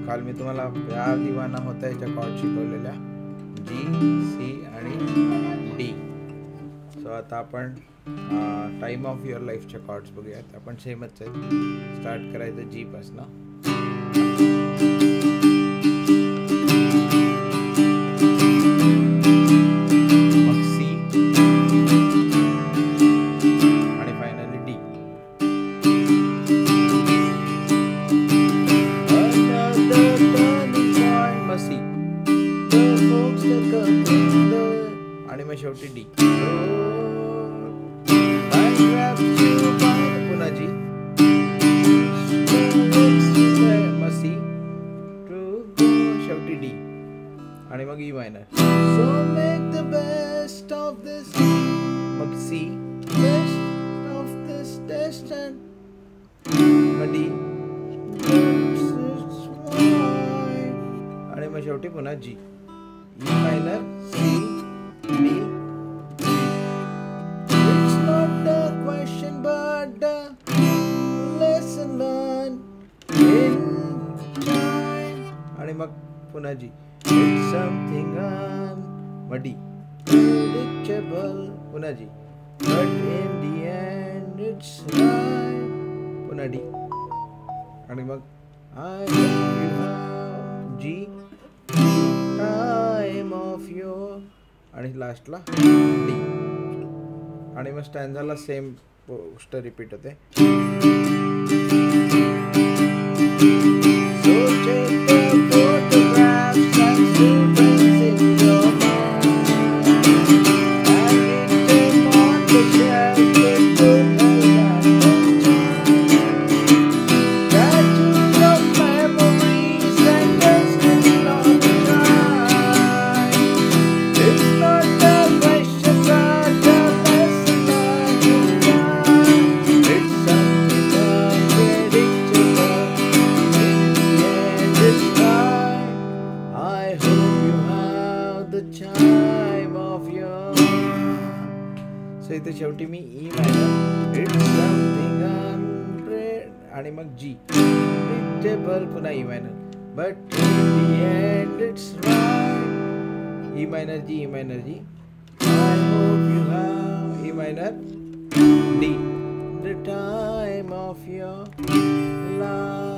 काल मी तुम्हाला प्यार दिवाना होता याच्या कॉर्ड शिकवलेल्या G, C आणि D. सो आता आपण टाइम ऑफ युअर लाईफच्या कॉर्ड्स बघूयात. आपण सेमच आहेत. स्टार्ट करायचं G पासनं. मग C आणि फायनली D. आणि मग शेवटी D. पुन्हा G. मग C. शेवटी D. आणि मग E minor. So make the best of this. Mug C. Best of this test and mug D. आणि मग शेवटी पुन्हा G. E minor, C, D, G. It's not a question but a lesson learned in time. आणि मग पुन्हा G. It's something mug D. Predictable पुन्हा G. But in the end it's right. पुन्हा D. आणि मग I hope you have G. Time of your आणि लास्टला D. आणि मग स्टॅन्झाला same गोष्ट repeat होते. So take the photographs and students in your mind and hit them on the shelf with good health and tattoos of memories and destiny on the time. It's not a question but a lesson learned in time. It's something unpredictable. In the end it's right. I hope you have the time of your so इथे शेवटी मी E minor. It's something आणि मग G. Predictable पुन्हा E minor. But in the end it's right. E minor G, E minor G. I hope you have E minor D. The time of your life.